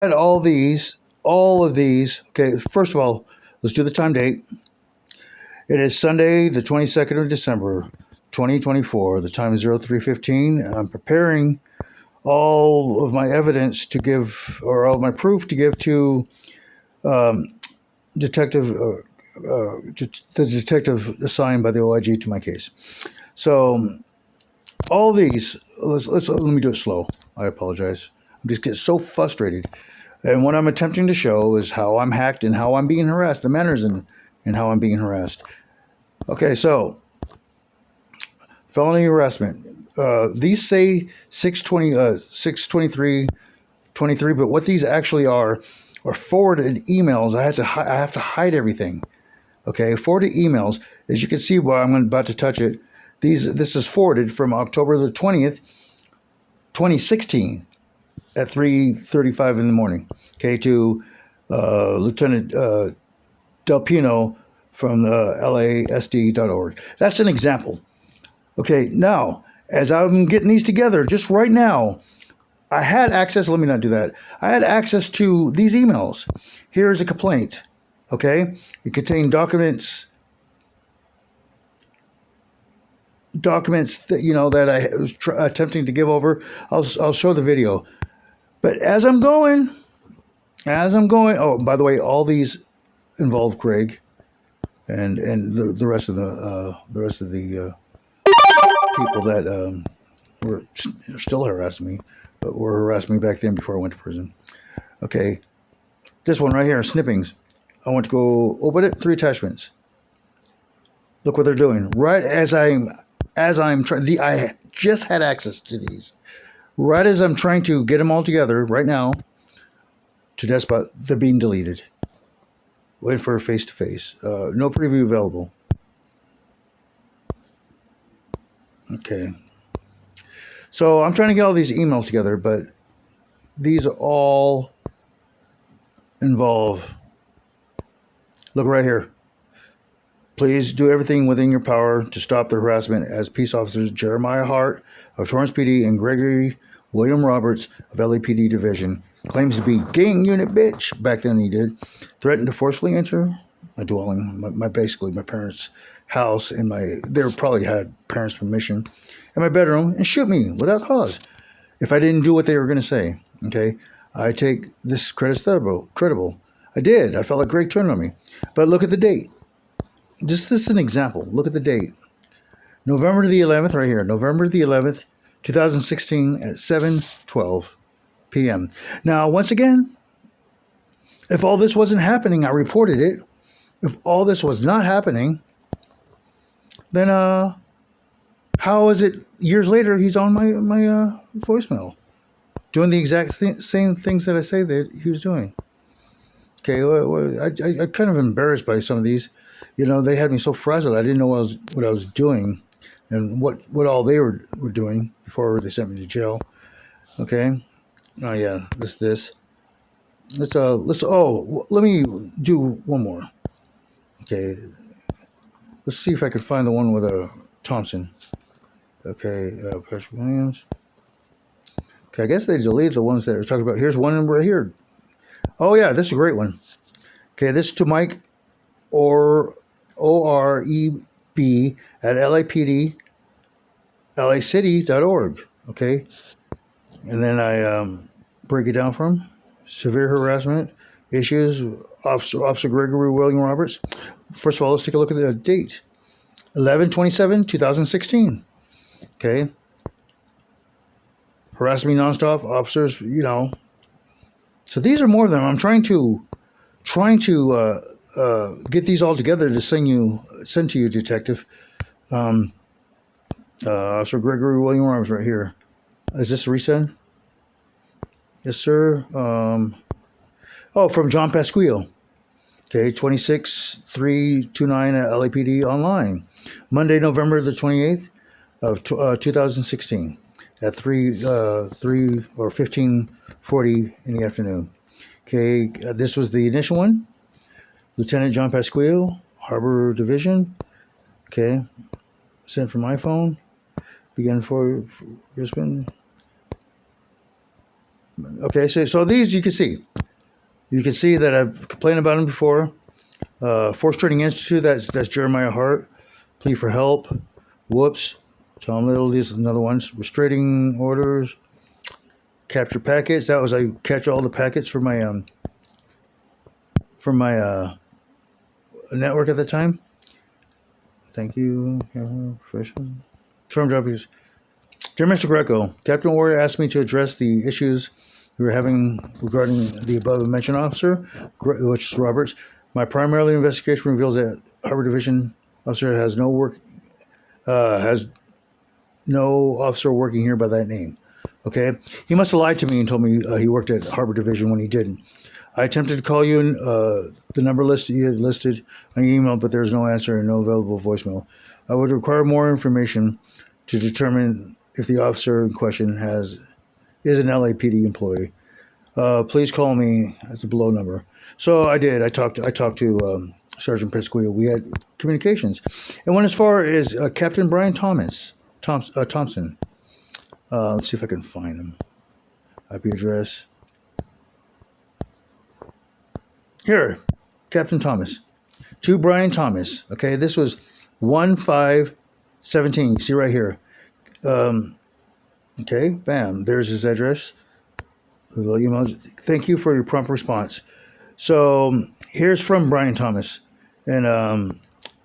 Had all of these. Okay, first of all, let's do the time date. It is Sunday, the 22nd of December, 2024. The time is 03:15. I'm preparing all of my evidence to give, or all of my proof to give to um, detective, the detective assigned by the OIG to my case. So all these, let me do it slow. I apologize. I'm just getting so frustrated. And what I'm attempting to show is how I'm hacked and how I'm being harassed, the manners and how I'm being harassed. Okay, so felony harassment. These say 623, but what these actually are forwarded emails. I have to hide everything. Okay, forwarded emails. As you can see, while I'm about to touch it, this is forwarded from October the 20th, 2016, at 3:35 in the morning. Okay, to Lieutenant Del Pino from the LASD.org. That's an example. Okay, now, as I'm getting these together, just right now, I had access, let me not do that. I had access to these emails. Here's a complaint. Okay, it contained documents that that I was attempting to give over. I'll show the video. But as I'm going, oh, by the way, all these involve Craig and the rest of the people that were still harassing me, but were harassing me back then before I went to prison. Okay, this one right here, snippings. I want to go open it. 3 attachments. Look what they're doing. Right as I'm trying. I just had access to these. Right as I'm trying to get them all together, right now, to Despot, they're being deleted. Wait for face to face. No preview available. Okay. So I'm trying to get all these emails together, but these all involve. Look right here. Please do everything within your power to stop the harassment as peace officers Jeremiah Hart of Torrance PD and Gregory William Roberts of LAPD Division claims to be gang unit bitch. Back then he did. Threatened to forcefully enter my dwelling, basically my parents' house, and they probably had parents' permission, in my bedroom, and shoot me without cause if I didn't do what they were going to say. Okay, I take this credible. I did. I felt like Greg turned on me. But look at the date. This is an example. Look at the date. November the 11th, right here. November the 11th, 2016 at 7:12 p.m. Now, once again, if all this wasn't happening, I reported it. If all this was not happening, then how is it years later he's on my voicemail doing the exact same things that I say that he was doing? Okay, I'm kind of embarrassed by some of these. They had me so frazzled. I didn't know what I was doing, and what all they were doing before they sent me to jail. Okay. Oh yeah, this. Let me do one more. Okay. Let's see if I can find the one with Thompson. Okay, Patrick Williams. Okay, I guess they deleted the ones that I was talking about. Here's one right here. Oh yeah, this is a great one. Okay, this is to Mike or OREB at LAPD, LAcity.org. Okay, and then I break it down from severe harassment issues. Officer Gregory William Roberts. First of all, let's take a look at the date. 11/27/2016. Okay. Harass me nonstop, officers. So these are more of them. I'm trying to get these all together to send to you, Detective. Officer Gregory William Roberts right here. Is this a resend? Yes, sir. From John Pasquillo. Okay, 26/3/29 at LAPD online. Monday, November the 28th of 2016 at 3 or 15:40 in the afternoon. Okay, this was the initial one. Lieutenant John Pasquillo, Harbor Division. Okay, sent from my phone. Begin for Brisbane. Okay, so these you can see. You can see that I've complained about him before. Force Trading Institute, that's Jeremiah Hart. Plea for help. Whoops. Tom Little, these are another ones. Restraining orders. Capture packets. That was I catch all the packets for my network at the time. Thank you. Term jobbies. Dear Mr. Greco, Captain Ward asked me to address the issues we were having regarding the above-mentioned officer, which is Roberts. My primary investigation reveals that Harbor Division officer has no officer working here by that name. Okay, he must have lied to me and told me he worked at Harbor Division when he didn't. I attempted to call you the number you had listed on your email, but there's no answer and no available voicemail. I would require more information to determine if the officer in question is an LAPD employee. Please call me at the below number. So I did. I talked to Sergeant Pesquillo. We had communications, and went as far as Captain Brian Thompson. Let's see if I can find him. IP address. Here, Captain Thomas. To Brian Thomas. Okay, this was 1517. You see right here. Okay, bam. There's his address. The little email. Thank you for your prompt response. So here's from Brian Thomas and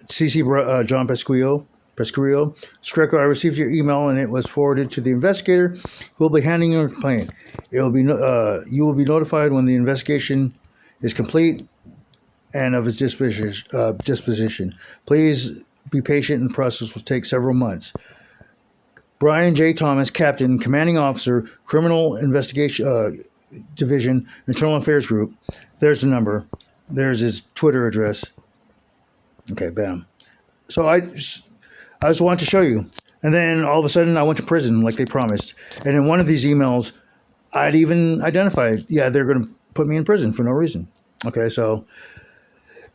CC John Pesquillo. Screco, I received your email and it was forwarded to the investigator who will be handling your complaint. It will be you will be notified when the investigation is complete and of its disposition. Please be patient, and the process will take several months. Brian J. Thomas, Captain, Commanding Officer, Criminal Investigation Division, Internal Affairs Group. There's the number. There's his Twitter address. Okay, bam. So I just wanted to show you. And then all of a sudden I went to prison like they promised. And in one of these emails, I'd even identified, yeah, they're going to put me in prison for no reason. Okay, so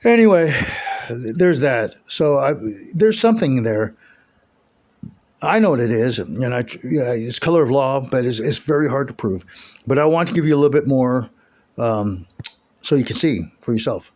anyway, there's that. So there's something there. I know what it is, and it's color of law, but it's very hard to prove. But I want to give you a little bit more so you can see for yourself.